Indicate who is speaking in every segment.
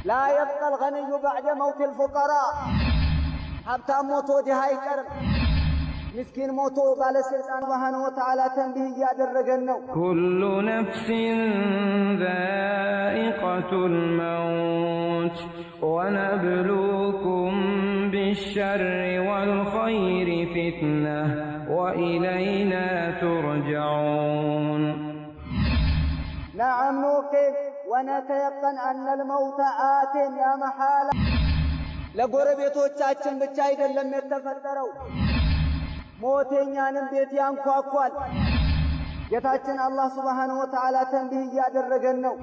Speaker 1: لا يبقى الغني بعد موت الفقراء حتى موتو دي هايكرم مسكين موتو بالسلطان سبحانه وتعالى تنبيه يادرجنو
Speaker 2: كل نفس ذائقة الموت ونبلوكم بالشر والخير فتنة وإلينا ترجعون.
Speaker 1: نعم نوقن ونتيقن أن الموت آت لا محالة ለጎረቤቶቻችን ብቻ አይደለም የተፈጠረው ሞተኛንም ቤት ያንኳኳል ጌታችን አላህ Subhanahu Wa Ta'ala ተንቢህ ያደረገን ነው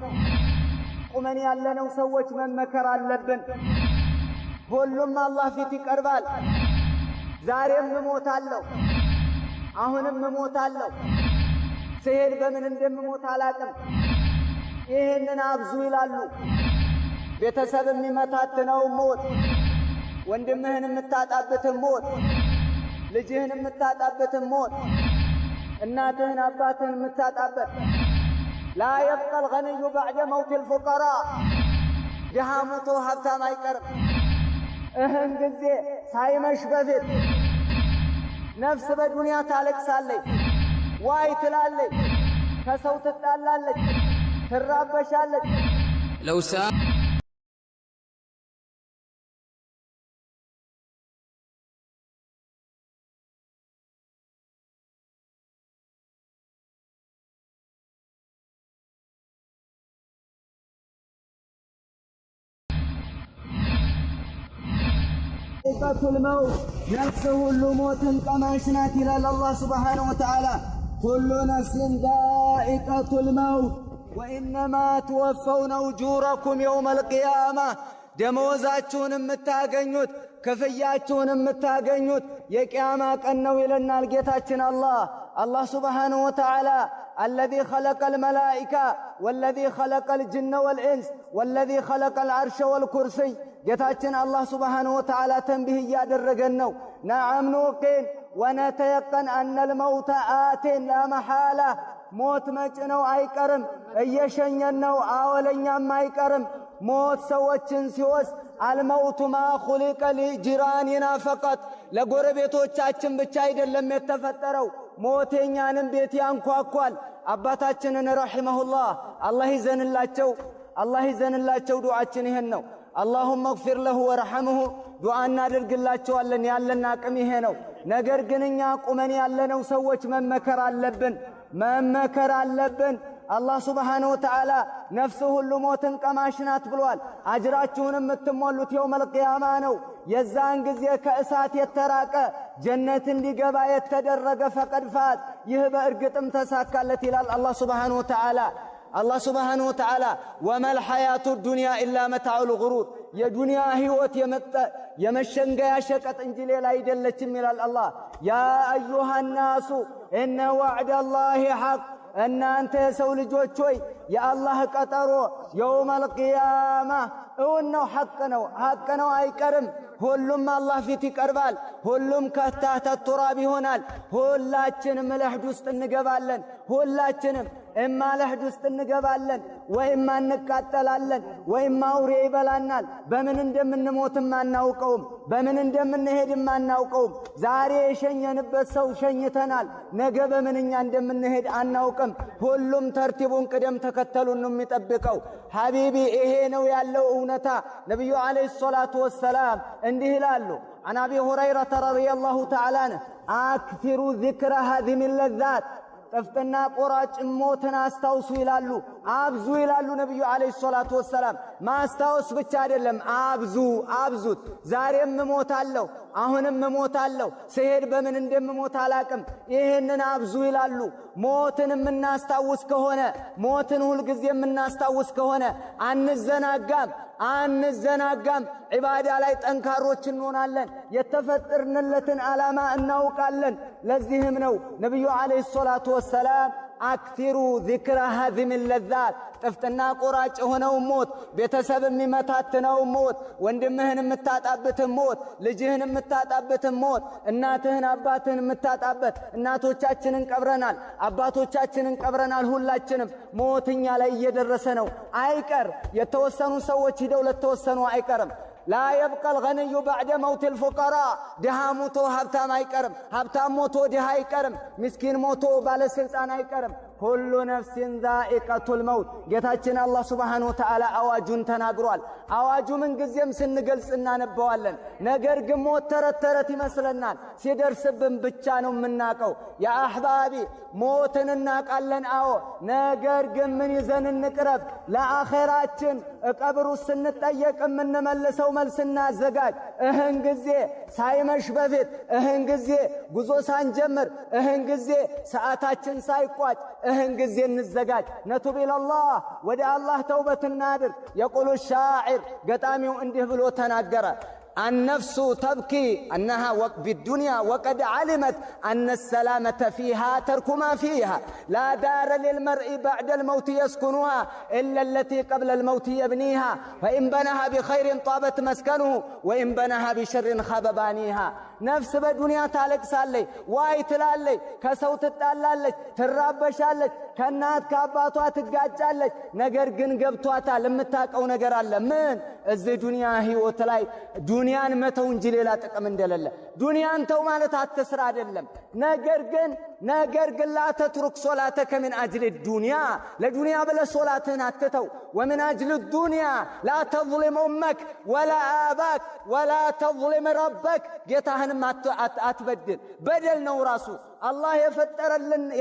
Speaker 1: ቁመን ያለነው ሰዎች መመከር አለብን ሁሉም አላህ ፊት ይቀርባል ዛሬም እሞታለሁ አሁንም እሞታለሁ ሲሄድ በምን እንደምሞት አላቅም ይሄንን አብዙ ይላሉ ቤተሰብ የሚመታተነው ሞት ወንድምህን የምታጣበት ሞት ልጅህን የምታጣበት ሞት እናትህን አባትህን የምታጣበት لا يبقى الغني بعد موت الفقراء جهامته ሀብታም አይቀርም እህን ጊዜ ሳይመሽ በፊት ነፍስ በዱንያ ታለቅሳለች ዋይ ትላለች ከሰው ትጣላለች ትራበሻለች
Speaker 3: لو
Speaker 1: ذائقة الموت نفسه الموت كماشنات إلى الله سبحانه وتعالى كل نفس ذائقة الموت وإنما توفون أجوركم يوم القيامة ደሞዛችሁን የምታገኙት ከፍያችሁን የምታገኙት የቂያማ ቀን ነው ይለናል ጌታችን አላህ Subhanahu Wa Ta'ala الذي خلق الملائكة والذي خلق الجن والإنس والذي خلق العرش والكرسي ጌታችን አላህ Subhanahu Wa Ta'ala ተንቢህ ያደረገን ነው نعم نوقن ونتيقن أن الموت آت لا محالة موت መጭ ነው አይቀርም እየሸኘን ነው አወለኛም አይቀርም موت ሰዎችን ሲወስ الموت ما خلق لجيراننا فقط ለጎረቤቶቻችን ብቻ አይደለም የተፈጠረው ሞተኛንም ቤት ያንኳኳል አባታችንን ረሂመሁላህ አላህ ይዘንላቸው ዱዓችን ይሄን ነው اللهم اغفر له وارحمه ዱዓ እናደርግላቸዋለን ያለን አቅም ይሄ ነው ነገር ግን እኛ ቁመን ያለነው ሰዎች መመከር አለብን الله سبحانه وتعالى نفسه ሁሉ ሞትን ቀማሽናት ብሏል አጅራችሁንም የምትሞሉት يوم القيامة ነው የዛን ጊዜ ከእሳት የተራቀ ጀነት እንዲገባ የተደረገ ፈቀድ ፋት ይህ በእርግጥም ተሳካለት ይላል الله سبحانه وتعالى وما الحياة الدنيا إلا متاع الغرور يا دنيا هيوت يمشنقيا شقط انجلي لا يدلتم إلى الله يا أيها الناس إن وعد الله حق أن أنت يسول جوتشوي يا الله قطرو يوم القيامة إنه حقنا أي كرم ሁሉም አላህ ፊት ይቀርባል ሁሉም ከታህተ التراب ይሆናል ሁላችንም ለህድ ውስጥ እንገባለን ሁላችንም እማ ለህድ ውስጥ እንገባለን ወይም እንቃጠላለን ወይም አውሬ ይበላናል በምን እንደምንሞትም አናውቀውም በምን እንደምንሄድም አናውቀውም ዛሬ የሸኘንበት ሰው ሸኝተናል ነገ በምንኛ እንደምንሄድ አናውቅም ሁሉም ተርቲቡን ቅደም ተከተሉን ነው የሚጠብቀው ሐቢቢ ይሄ ነው ያለው እውነታ ነብዩ አለይሂ ሰላቱ ወሰላም እንዲህ ይላሉ عن أبي هريرة رضي الله تعالى عنه أكثروا ذكر هذه اللذات ጠፍተና ቆራጭ ሞትን አስተውሱ ይላሉ አብዙ ይላሉ ነብዩ አለይሂ ሰላቱ ወሰለም ማስተውስ ብቻ አይደለም አብዙት ዛሬም እሞታለሁ አሁንም እሞታለሁ ሲሄድ በምን እንደምሞት አላቅም ይሄንን አብዙ ይላሉ ሞትን የምናስታውስ ከሆነ ሞትን ሁሉ ጊዜ የምናስታውስ ከሆነ አንዘናጋም ዒባዳ ላይ ጠንካሮች እንሆናለን የተፈጠርንለትን ዓላማ እናውቃለን ለዚህም ነው ነብዩ አለይሂ ሰላቱ ወሰለም አክቲሩ ዚክረ ሃዚም ለዛት ጥፍጥና ቆራጭ የሆነው ሞት፣ ቤተሰብ የሚመታትነው ሞት፣ ወንድምህን የምታጣበት ሞት፣ ልጅህን የምታጣበት ሞት፣ እናትህን አባትህን የምታጣበት። እናቶቻችንን ቀብረናል፣ አባቶቻችንን ቀብረናል። ሁላችንም ሞትኛ ላይ እየደረሰ ነው። አይቀር የተወሰኑ ሰዎች ሂደው ለተወሰኑ አይቀርም። لا يبقى الغني بعد موت الفقراء دها موتو هبتام አይቀርም፣ هبتام موتو دها አይቀርም፣ مسكين موتو ባለስልጣን አይቀርም። كل نفس ذائقة الموت ጌታችን አላህ Subhanahu Wa Ta'ala አዋጁን ተናግሯል። አዋጁ ምን ጊዜም ስንገልጽ እናነባዋለን። ነገር ግን ሞት ተረት ይመስለናል፣ ሲደርስብን ብቻ ነው የምናቀው። ያ አህባቢ ሞትን እናቃለን፣ አዎ። ነገር ግን ምን ይዘን እንቅረብ? ለአኺራችን ቀብሩ ስንጠየቅ የምንመልሰው መልስና አዘጋጅ። እህን ጊዜ ሳይመሽ በፊት፣ እህን ጊዜ ጉዞ ሳንጀምር፣ እህን ጊዜ ሰዓታችን ሳይቋጭ፣ እህን ጊዜ እንዘጋጅ። ነቱብ ኢላላህ ወደ አላህ ተውበት እናድርግ። የቁሉ ሻዒር ገጣሚው እንዲህ ብሎ ተናገረ። النفس تبكي أنها في الدنيا وقد علمت أن السلامة فيها ترك ما فيها لا دار للمرء بعد الموت يسكنها إلا التي قبل الموت يبنيها فإن بناها بخير طابت مسكنه وإن بناها بشر خاب بانيها نفس بدنيا تالك سالي واي تلالي كسوت التالالك ترابشالك كنات كاباتوا تقاجالك نقر قن قبتواتا لمتاك أو نقر الله من الزي دنيا هي وتلاي ዱንያን መተው እንጂ ሌላ ጥቅም እንደሌለ። ዱንያን ተው ማለት አትስራ አይደለም። ነገር ግን ላ ተትሩክ ሶላተከ ምን አጅል ዱንያ ለዱንያ ብለህ ሶላትህን አትተው። ወምን አጅል ዱንያ ላ ተظلم أمك ولا آباك ولا تظلم ربك ጌታህንም አትበድል። በደል ነው ራሱ። አላህ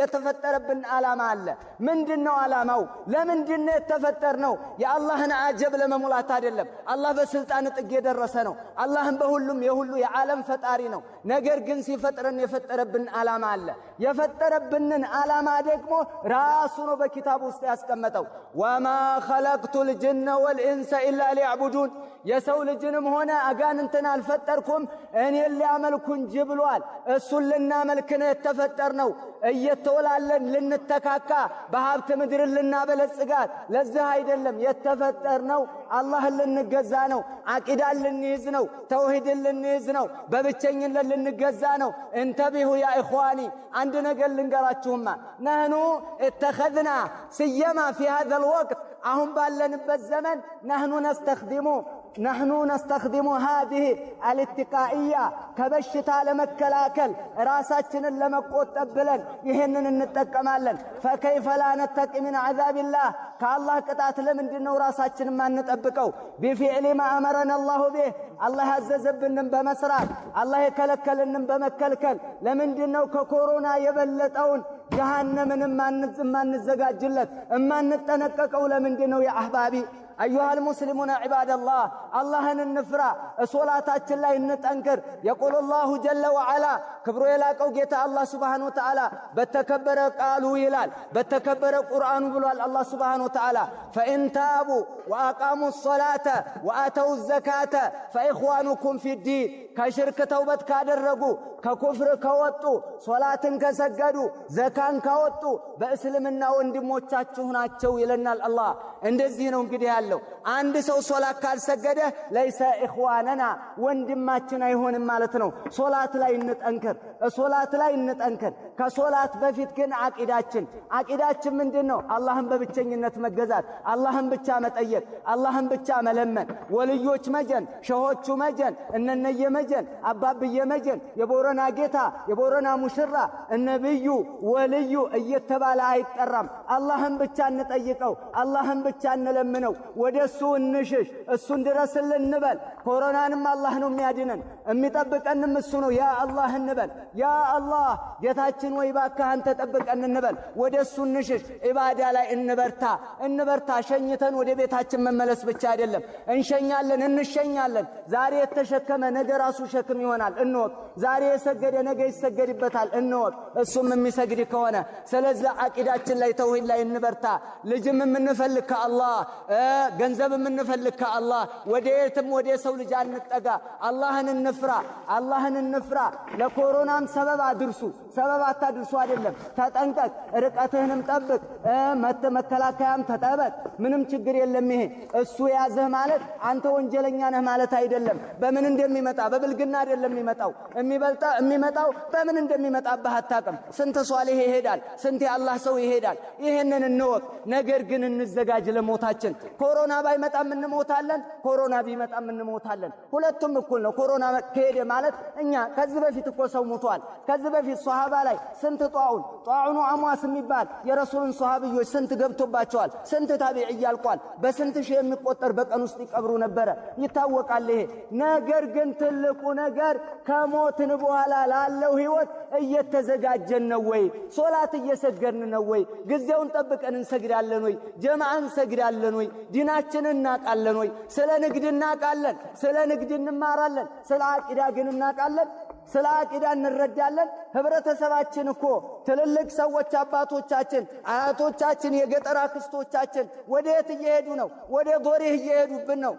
Speaker 1: የተፈጠረብን ዓላማ አለ። ምንድነው ዓላማው? ለምንድነው የተፈጠርነው? የአላህን አጀብ ለመሙላት አይደለም። አላህ በስልጣን ጥግ የደረሰ ነው። አላህም በሁሉም የሁሉ የዓለም ፈጣሪ ነው። ነገር ግን ሲፈጥረን የፈጠረብን ዓላማ አለ። የፈጠረብንን ዓላማ ደግሞ ራሱ ነው በኪታቡ ውስጥ ያስቀመጠው። ወማ ኸለቅቱል ጅነ ወልኢንሰ ኢላ ሊዕቡዱን የሰው ልጅንም ሆነ አጋንንትን አልፈጠርኩም እኔን ሊያመልኩ እንጂ ብሏል። እሱን ልናመልክ ነው የተፈጠርነው። እየተወላለን ልንተካካ በሀብት ምድር ልናበለጽጋት ለዚህ አይደለም የተፈጠርነው። አላህን ልንገዛ ነው። አቂዳን ልንይዝ ነው። ተውሂድን ልንይዝ ነው። በብቸኝነት ልንገዛ ነው። እንተቢሁ ያ ኢኽዋኒ አንድ ነገር ልንገራችሁማ ነህኑ اتخذنا ስየማ في هذا الوقت አሁን ባለንበት ዘመን نحن نستخدم هذه الاتقائية كبشتا لمكلاكل راساتنا لمقوطب بلن يهنن نتقمالن فكيف لا نتقي من عذاب الله كالله قطعت لمن دنو راساتنا ما نطبقو بفعل ما أمرنا الله به الله عززبنن بمسرات الله يكلكلن بمكلكل لمن دنو ككورونا يبلطون جهنمن ما نزغاجلت اما نتنققو لمن دنو يا احبابي أيها المسلمون عباد الله اللهن النفرة صلاتاتنا لا نتنكر. يقول الله جل وعلا كبروا يلاقوا جيت الله سبحانه وتعالى بتكبر قالوا يلال بتكبر قرآن بلوال الله سبحانه وتعالى فإن تابوا وأقاموا الصلاة وآتوا الزكاة فإخوانكم في الدين كشرك توبت كادرقوا ككفر كوتوا صلاة كسجدوا زكاة كوتوا بأسلمنا وندموቻችሁ ናቸው ይለናል አላህ። እንደዚህ ነው እንግዲህ ያለው። አንድ ሰው ሶላት ካልሰገደ ለይሰ ኢኽዋነና ወንድማችን አይሆንም ማለት ነው። ሶላት ላይ እንጠንከር። ከሶላት በፊት ግን አቂዳችን ምንድነው? አላህን በብቸኝነት መገዛት፣ አላህን ብቻ መጠየቅ፣ አላህን ብቻ መለመን። ወልዮች መጀን፣ ሸሆቹ መጀን፣ እነነየ መጀን፣ አባብየ መጀን፣ የቦረና ጌታ፣ የቦረና ሙሽራ፣ ነብዩ፣ ወልዩ እየተባለ አይጠራም። አላህን ብቻ እንጠይቀው፣ አላህን ብቻ እንለምነው፣ ወደሱ እንሽሽ፣ እሱን ድረስልን እንበል። ኮሮናንም አላህ ነው የሚያድነን፣ የሚጠብቀንም እሱ ነው። ያ አላህ እንበል። ያ አላህ ጌታችን ወይ ባክህ አንተ ጠብቀን እንበል። ወደሱ እንሽሽ፣ ኢባዳ ላይ እንበርታ። ሸኝተን ወደ ቤታችን መመለስ ብቻ አይደለም፣ እንሸኛለን። ዛሬ የተሸከመ ነገ ራሱ ሸክም ይሆናል እንወቅ። ዛሬ የሰገደ ነገ ይሰገድበታል እንወቅ፣ እሱም የሚሰግድ ከሆነ። ስለዚህ አቂዳችን ላይ ተውሂድ ላይ እንበርታ። ልጅም የምንፈልግ ከአላህ ገንዘብ የምንፈልግ ከአላህ ወደየትም ወደ ሰው ልጅ አንጠጋ። አላህን እንፍራ። ለኮሮናም ሰበብ አታድርሱ አይደለም። ተጠንቀቅ፣ ርቀትህንም ጠብቅ፣ መከላከያም ተጠበቅ። ምንም ችግር የለም። ይሄ እሱ ያዘህ ማለት አንተ ወንጀለኛ ነህ ማለት አይደለም። በምን እንደሚመጣ በብልግና አይደለም የሚመጣው በምን እንደሚመጣብህ አታውቅም። ስንት ሷሊህ ይሄዳል፣ ስንት የአላህ ሰው ይሄዳል። ይሄንን እንወቅ። ነገር ግን እንዘጋጅ ለሞታችን። ኮሮና ባይመጣም እንሞታለን፣ ኮሮና ቢመጣም እንሞታለን። ሁለቱም እኩል ነው። ኮሮና ከሄደ ማለት እኛ ከዚህ በፊት እኮ ሰው ሞቷል። ከዚህ በፊት ሷሃባ ላይ ስንት ጧዑኑ አሟስ የሚባል የረሱልን ሷሃብዮች ስንት ገብቶባቸዋል። ስንት ታቢዒ ያልቋል። በስንት ሺህ የሚቆጠር በቀን ውስጥ ይቀብሩ ነበረ። ይታወቃል ይሄ ነገር። ግን ትልቁ ነገር ከሞትን በኋላ ላለው ህይወት እየተዘጋጀን ነው ወይ? ሶላት እየሰገድን ነው ወይ? ጊዜውን ጠብቀን እንሰግዳለን ወይ? ጀማዓ እንሰግዳለን ወይ? ዲናችንን እናቃለን ወይ? ስለ ንግድ እናቃለን፣ ስለ ንግድ እንማራለን። ስለ አቂዳ ግን እናቃለን? ስለ አቂዳ እንረዳለን? ህብረተሰባችን እኮ ትልልቅ ሰዎች አባቶቻችን፣ አያቶቻችን፣ የገጠር አክስቶቻችን ወዴት እየሄዱ ነው? ወደ ጎሬህ እየሄዱብን ነው።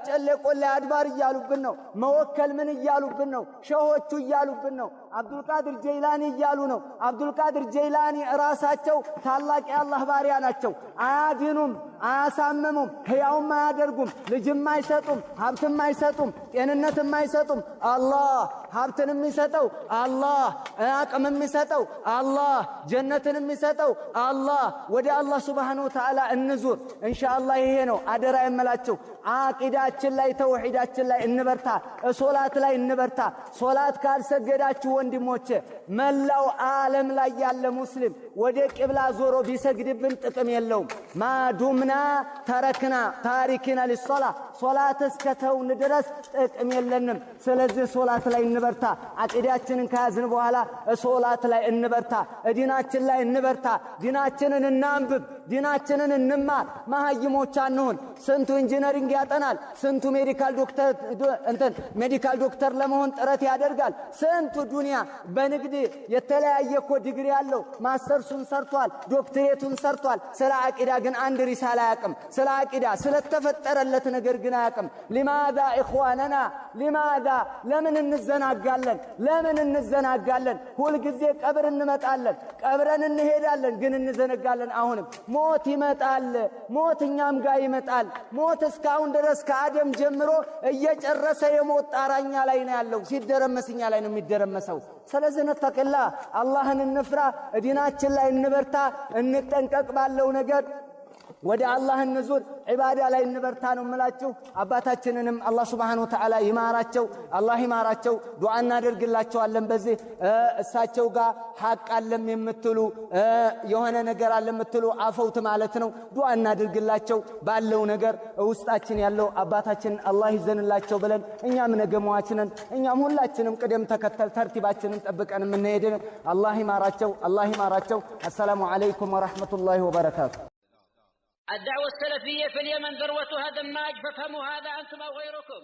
Speaker 1: ጨሌ ቆሌ አድባር እያሉብን ነው። መወከል ምን እያሉብን ነው? ሸሆቹ እያሉብን ነው። አብዱልቃድር ጀይላኒ እያሉ ነው። አብዱልቃድር ጀይላኒ ራሳቸው ታላቅ የአላህ ባሪያ ናቸው። አያድኑም፣ አያሳምሙም፣ ሕያውም አያደርጉም፣ ልጅም አይሰጡም፣ ሀብትም አይሰጡም፣ ጤንነትም አይሰጡም። አላህ ሀብትን የሚሰጠው አላህ፣ አቅም የሚሰጠው አላህ፣ ጀነትን የሚሰጠው አላህ። ወደ አላህ ሱብሓነሁ ወተዓላ እንዙር። ኢንሻአላህ ይሄ ነው አደራ የምላችሁ። አቂዳችን ላይ ተውሂዳችን ላይ እንበርታ፣ ሶላት ላይ እንበርታ። ሶላት ካልሰገዳችሁ ወንድሞቼ መላው ዓለም ላይ ያለ ሙስሊም ወደ ቂብላ ዞሮ ቢሰግድብን ጥቅም የለውም። ማዱምና ተረክና ታሪክና ለሶላ ሶላት እስከተውን ድረስ ጥቅም የለንም። ስለዚህ ሶላት ላይ እንበርታ። አቂዳችንን ከያዝን በኋላ ሶላት ላይ እንበርታ፣ ዲናችን ላይ እንበርታ። ዲናችንን እናንብብ፣ ዲናችንን እንማር። መሀይሞች አንሁን። ስንቱ ኢንጂነሪንግ ያጠናል፣ ስንቱ ሜዲካል ዶክተር ለመሆን ጥረት ያደርጋል። ስንቱ ዱንያ በንግድ የተለያየ እኮ ዲግሪ ያለው ማስተርሱን ሰርቷል፣ ዶክተሬቱን ሰርቷል። ስለ አቂዳ ግን አንድ ሪሳላ አያውቅም። ስለ አቂዳ ስለተፈጠረለት ነገር ግን አያውቅም። ሊማዛ ኢኽዋነና ሊማዛ ለምን እንዘናጋለን? ሁልጊዜ ቀብር እንመጣለን፣ ቀብረን እንሄዳለን፣ ግን እንዘነጋለን። አሁንም ሞት ይመጣል። ሞት እኛም ጋር ይመጣል። ሞት እስካሁን ድረስ ከአደም ጀምሮ እየጨረሰ የሞት ጣራኛ ላይ ነው ያለው። ሲደረመስኛ ላይ ነው የሚደረመሰው። ስለዚህ ነተቅላ አላህን እንፍራ፣ ዲናችን ላይ እንበርታ፣ እንጠንቀቅ። ባለው ነገር ወደ አላህ እንዙር፣ ዒባዳ ላይ እንበርታ ነው የምላችሁ። አባታችንንም አላህ ሱብሓነሁ ወተዓላ ይማራቸው፣ አላህ ይማራቸው። ዱዓ እናደርግላቸዋለን። በዚህ እሳቸው ጋር ሐቅ አለም የምትሉ የሆነ ነገር አለ የምትሉ አፈውት ማለት ነው። ዱዓ እናደርግላቸው። ባለው ነገር ውስጣችን ያለው አባታችንን አላህ ይዘንላቸው ብለን እኛም ነገመዋችንን እኛም ሁላችንም ቅደም ተከተል ተርቲባችንን ጠብቀን የምንሄድን አላህ ይማራቸው፣ አላህ ይማራቸው። አሰላሙ አለይኩም ወራህመቱላሂ ወበረካቱ።
Speaker 3: الدعوة السلفية في اليمن ذروتها دماج، فافهموا هذا أنتم أو غيركم.